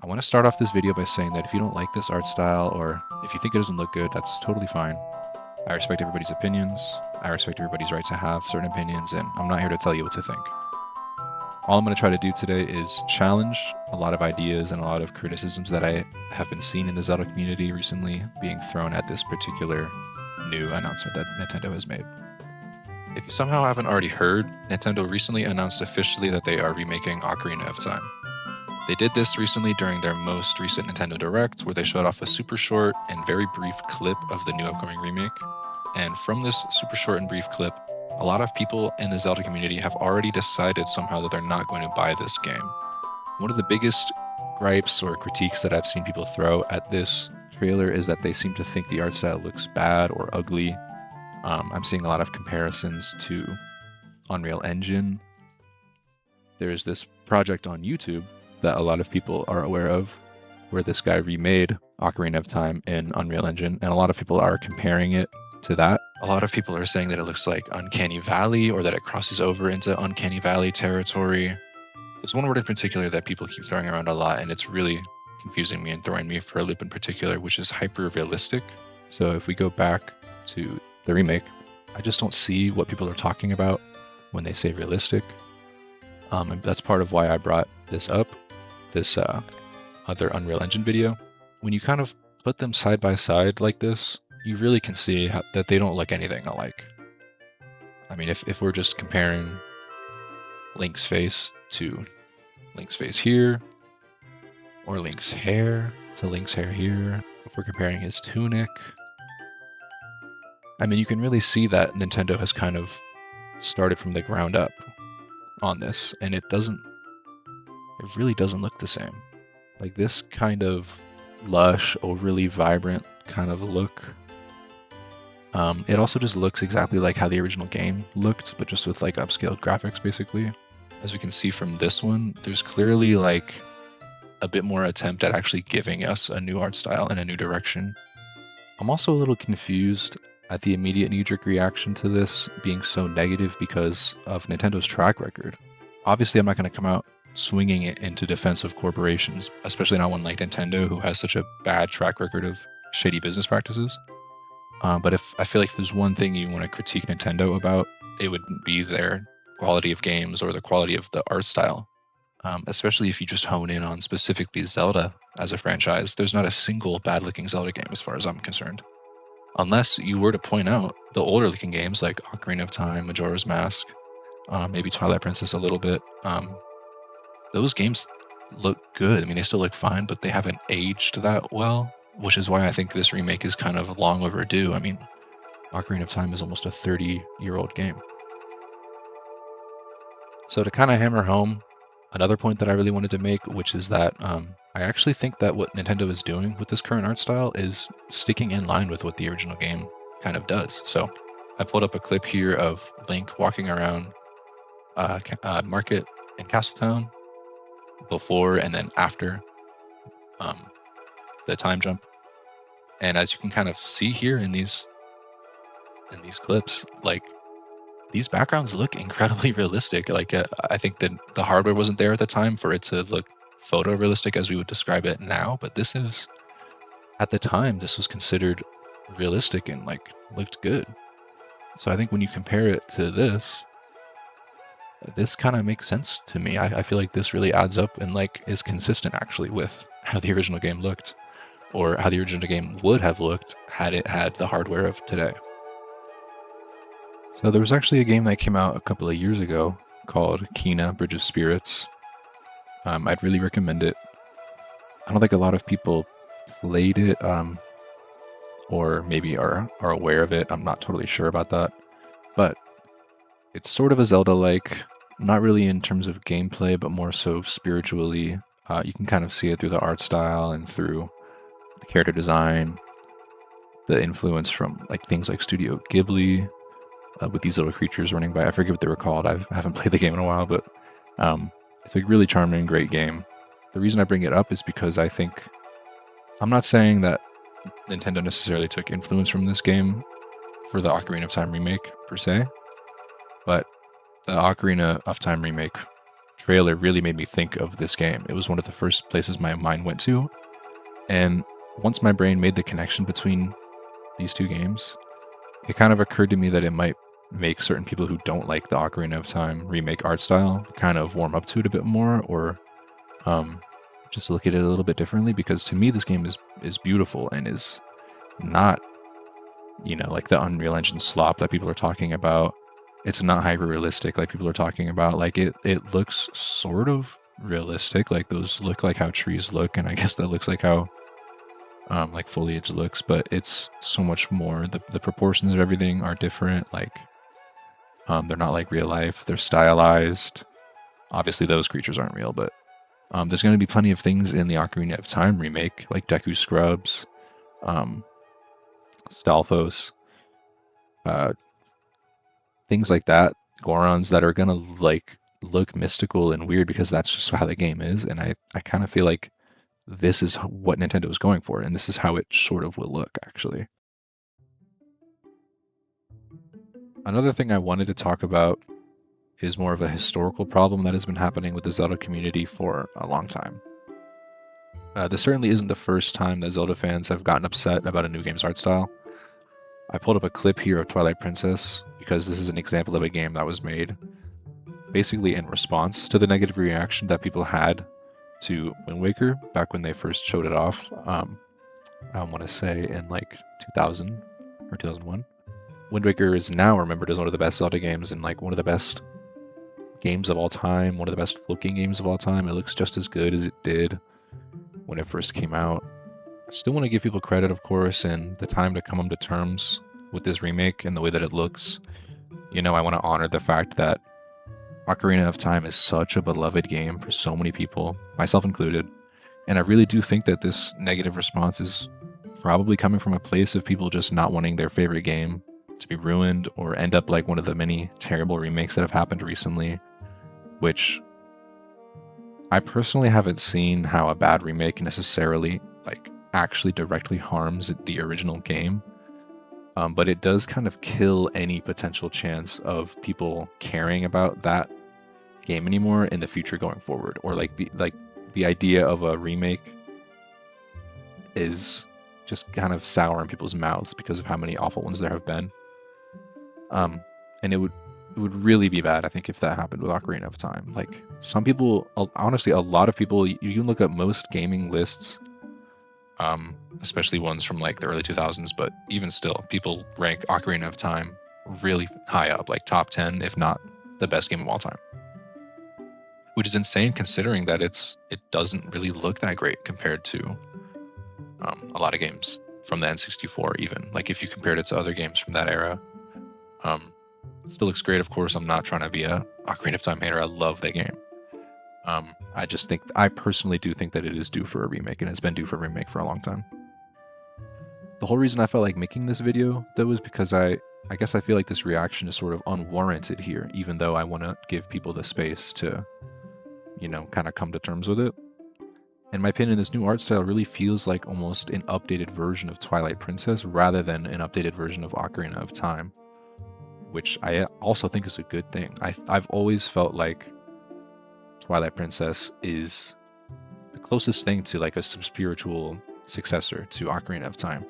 I want to start off this video by saying that if you don't like this art style or if you think it doesn't look good, that's totally fine. I respect everybody's opinions. I respect everybody's right to have certain opinions, and I'm not here to tell you what to think. All I'm going to try to do today is challenge a lot of ideas and a lot of criticisms that I have been seeing in the Zelda community recently being thrown at this particular new announcement that Nintendo has made. If you somehow haven't already heard, Nintendo recently announced officially that they are remaking Ocarina of Time. They did this recently during their most recent Nintendo Direct, where they showed off a super short and very brief clip of the new upcoming remake. And from this super short and brief clip, a lot of people in the Zelda community have already decided somehow that they're not going to buy this game. One of the biggest gripes or critiques that I've seen people throw at this trailer is that they seem to think the art style looks bad or ugly. I'm seeing a lot of comparisons to Unreal Engine. There's this project on YouTube that a lot of people are aware of, where this guy remade Ocarina of Time in Unreal Engine, and a lot of people are comparing it to that. A lot of people are saying that it looks like Uncanny Valley, or that it crosses over into Uncanny Valley territory. There's one word in particular that people keep throwing around a lot, and it's really confusing me and throwing me for a loop in particular, which is hyper-realistic. So if we go back to the remake, I just don't see what people are talking about when they say realistic. And that's part of why I brought this up, this other Unreal Engine video. When you kind of put them side by side like this, you really can see that they don't look anything alike. I mean, if we're just comparing Link's face to Link's face here, or Link's hair to Link's hair here, if we're comparing his tunic, I mean, you can really see that Nintendo has kind of started from the ground up on this, and it really doesn't look the same. Like this kind of lush, overly vibrant kind of look. It also just looks exactly like how the original game looked, but just with like upscaled graphics, basically. As we can see from this one, there's clearly like a bit more attempt at actually giving us a new art style and a new direction. I'm also a little confused at the immediate knee-jerk reaction to this being so negative because of Nintendo's track record. Obviously, I'm not going to come out swinging it into defense of corporations, especially not one like Nintendo, who has such a bad track record of shady business practices. But if I feel like if there's one thing you want to critique Nintendo about, it would be their quality of games or the quality of the art style. Especially if you just hone in on specifically Zelda as a franchise, there's not a single bad-looking Zelda game as far as I'm concerned. Unless you were to point out the older-looking games like Ocarina of Time, Majora's Mask, maybe Twilight Princess a little bit. Those games look good. I mean, they still look fine, but they haven't aged that well, which is why I think this remake is kind of long overdue. I mean, Ocarina of Time is almost a 30-year-old game. So to kind of hammer home another point that I really wanted to make, which is that I actually think that what Nintendo is doing with this current art style is sticking in line with what the original game kind of does. So I pulled up a clip here of Link walking around Market in Castletown before and then after the time jump. And as you can kind of see here in these clips, like these backgrounds look incredibly realistic. Like I think that the hardware wasn't there at the time for it to look photorealistic as we would describe it now, but this is, at the time, this was considered realistic and like looked good. So I think when you compare it to this kind of makes sense to me. I feel like this really adds up and like is consistent actually with how the original game looked, or how the original game would have looked had it had the hardware of today. So there was actually a game that came out a couple of years ago called Kena Bridge of Spirits. I'd really recommend it. I don't think a lot of people played it, or maybe are aware of it. I'm not totally sure about that. But it's sort of a Zelda-like, not really in terms of gameplay, but more so spiritually. You can kind of see it through the art style and through the character design, the influence from like things like Studio Ghibli, with these little creatures running by. I forget what they were called. I haven't played the game in a while, but it's a really charming, great game. The reason I bring it up is because I'm not saying that Nintendo necessarily took influence from this game for the Ocarina of Time remake, per se, but the Ocarina of Time remake trailer really made me think of this game. It was one of the first places my mind went to, and once my brain made the connection between these two games, it kind of occurred to me that it might make certain people who don't like the Ocarina of Time remake art style kind of warm up to it a bit more, or just look at it a little bit differently, because to me this game is beautiful and is not, like the Unreal Engine slop that people are talking about. It's not hyper realistic like people are talking about. Like it looks sort of realistic. Like those look like how trees look, and I guess that looks like how like foliage looks, but it's so much more. The proportions of everything are different. Like they're not like real life. They're stylized. Obviously those creatures aren't real, but there's going to be plenty of things in the Ocarina of Time remake, like Deku Scrubs, Stalfos, things like that, Gorons that are gonna like look mystical and weird because that's just how the game is. And I kind of feel like this is what Nintendo is going for, and this is how it sort of will look, actually. Another thing I wanted to talk about is more of a historical problem that has been happening with the Zelda community for a long time. This certainly isn't the first time that Zelda fans have gotten upset about a new game's art style. I pulled up a clip here of Twilight Princess because this is an example of a game that was made basically in response to the negative reaction that people had to Wind Waker back when they first showed it off. I want to say in like 2000 or 2001. Wind Waker is now remembered as one of the best Zelda games and like one of the best games of all time, one of the best looking games of all time. It looks just as good as it did when it first came out. I still want to give people credit, of course, and the time to come to terms with this remake and the way that it looks. I want to honor the fact that Ocarina of Time is such a beloved game for so many people, myself included. And I really do think that this negative response is probably coming from a place of people just not wanting their favorite game to be ruined or end up like one of the many terrible remakes that have happened recently, which I personally haven't seen how a bad remake necessarily like actually directly harms the original game. But it does kind of kill any potential chance of people caring about that game anymore in the future going forward, or like the idea of a remake is just kind of sour in people's mouths because of how many awful ones there have been. And it would really be bad, I think, if that happened with Ocarina of Time. Like some people, honestly, a lot of people, you can look at most gaming lists, especially ones from like the early 2000s, but even still, people rank Ocarina of Time really high up, like top 10, if not the best game of all time. Which is insane considering that it doesn't really look that great compared to a lot of games from the N64 even. Like if you compared it to other games from that era, it still looks great, of course. I'm not trying to be a Ocarina of Time hater. I love that game. I personally do think that it is due for a remake, and it's been due for a remake for a long time. The whole reason I felt like making this video, though, is because I guess I feel like this reaction is sort of unwarranted here, even though I want to give people the space to, kind of come to terms with it. In my opinion, this new art style really feels like almost an updated version of Twilight Princess rather than an updated version of Ocarina of Time, which I also think is a good thing. I've always felt like Twilight Princess is the closest thing to like a spiritual successor to Ocarina of Time.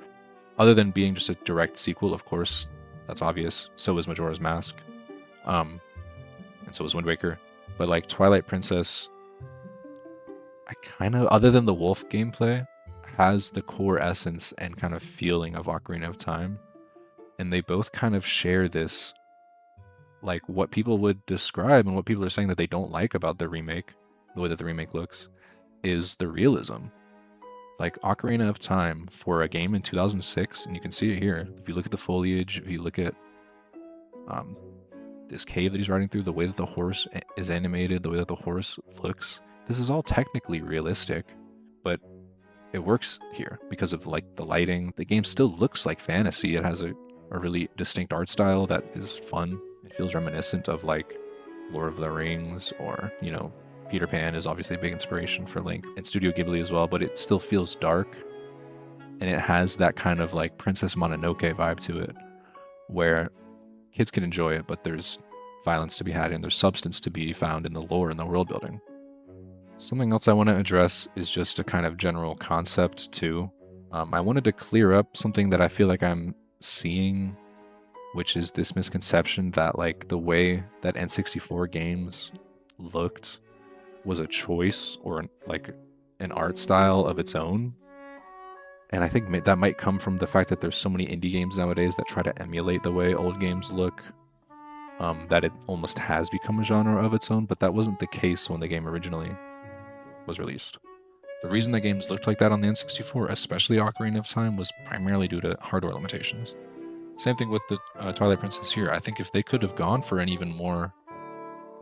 Other than being just a direct sequel, of course, that's obvious. So is Majora's Mask. And so is Wind Waker. But like Twilight Princess, I kind of, other than the wolf gameplay, has the core essence and kind of feeling of Ocarina of Time. And they both kind of share this, like what people would describe and what people are saying that they don't like about the remake, the way that the remake looks, is the realism. Like Ocarina of Time for a game in 2006, and you can see it here. If you look at the foliage, if you look at this cave that he's riding through, the way that the horse is animated, the way that the horse looks, this is all technically realistic, but it works here because of like the lighting. The game still looks like fantasy. It has a really distinct art style that is fun. It feels reminiscent of like Lord of the Rings, or, Peter Pan is obviously a big inspiration for Link, and Studio Ghibli as well, but it still feels dark. And it has that kind of like Princess Mononoke vibe to it, where kids can enjoy it, but there's violence to be had and there's substance to be found in the lore and the world building. Something else I want to address is just a kind of general concept too. I wanted to clear up something that I feel like I'm seeing, which is this misconception that like the way that N64 games looked was a choice or like an art style of its own. And I think that might come from the fact that there's so many indie games nowadays that try to emulate the way old games look, that it almost has become a genre of its own, but that wasn't the case when the game originally was released. The reason the games looked like that on the N64, especially Ocarina of Time, was primarily due to hardware limitations. Same thing with the Twilight Princess here. I think if they could have gone for an even more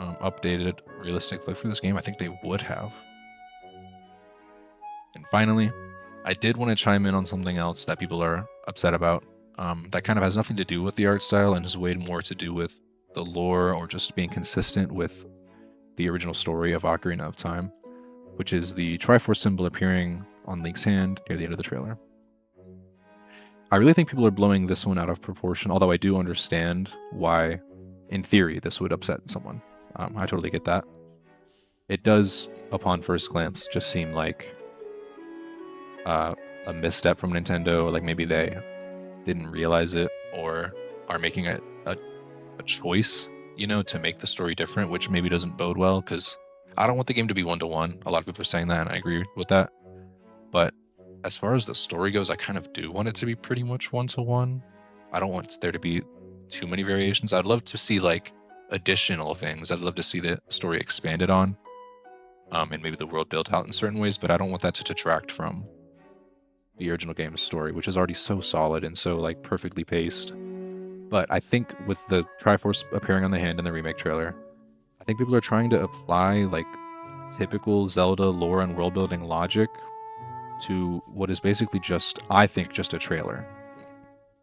updated, realistic look for this game, I think they would have. And finally, I did want to chime in on something else that people are upset about. That kind of has nothing to do with the art style and is way more to do with the lore or just being consistent with the original story of Ocarina of Time, which is the Triforce symbol appearing on Link's hand near the end of the trailer. I really think people are blowing this one out of proportion, although I do understand why, in theory, this would upset someone. I totally get that. It does, upon first glance, just seem like a misstep from Nintendo, or like maybe they didn't realize it or are making a choice, you know, to make the story different, which maybe doesn't bode well, because I don't want the game to be one-to-one. A lot of people are saying that, and I agree with that. But as far as the story goes, I kind of do want it to be pretty much one-to-one. I don't want there to be too many variations. I'd love to see, like, additional things. I'd love to see the story expanded on, and maybe the world built out in certain ways, but I don't want that to detract from the original game's story, which is already so solid and so, like, perfectly paced. But I think with the Triforce appearing on the hand in the remake trailer, I think people are trying to apply, like, typical Zelda lore and world building logic to what is basically just, I think, just a trailer.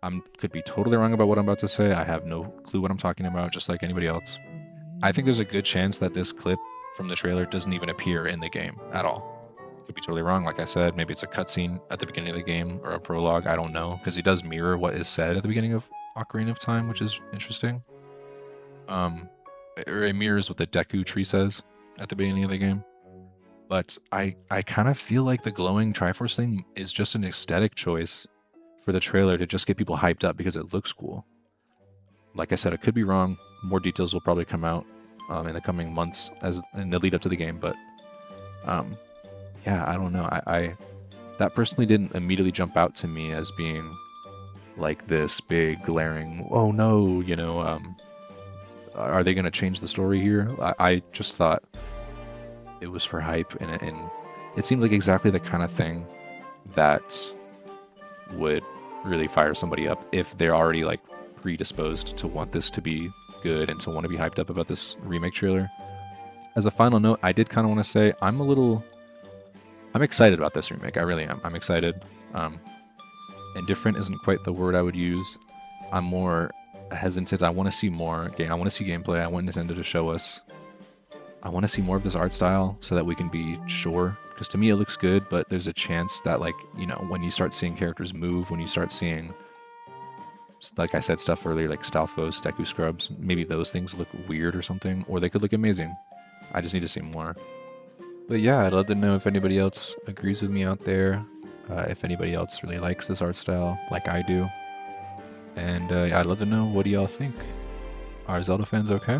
I could be totally wrong about what I'm about to say. I have no clue what I'm talking about, just like anybody else. I think there's a good chance that this clip from the trailer doesn't even appear in the game at all. Could be totally wrong. Like I said, maybe it's a cutscene at the beginning of the game or a prologue. I don't know, because he does mirror what is said at the beginning of Ocarina of Time, which is interesting. Or it mirrors what the Deku tree says at the beginning of the game. But I kind of feel like the glowing Triforce thing is just an aesthetic choice for the trailer to just get people hyped up because it looks cool. Like I said, it could be wrong. More details will probably come out in the coming months in the lead up to the game. But yeah, I don't know. I that personally didn't immediately jump out to me as being like this big glaring, oh no, you know, are they going to change the story here? I just thought it was for hype, and it seemed like exactly the kind of thing that would really fire somebody up if they're already like predisposed to want this to be good and to want to be hyped up about this remake trailer. As a final note, I did kind of want to say I'm excited about this remake. I really am. I'm excited. Indifferent isn't quite the word I would use. I'm more hesitant. I want to see more game. I want to see gameplay. I want Nintendo to show us. I want to see more of this art style so that we can be sure. Because to me it looks good, but there's a chance that, like, you know, when you start seeing characters move, when you start seeing, like I said stuff earlier, like Stalfos, Deku Scrubs, maybe those things look weird or something, or they could look amazing. I just need to see more. But yeah, I'd love to know if anybody else agrees with me out there, if anybody else really likes this art style like I do. And I'd love to know, what do y'all think? Are Zelda fans okay?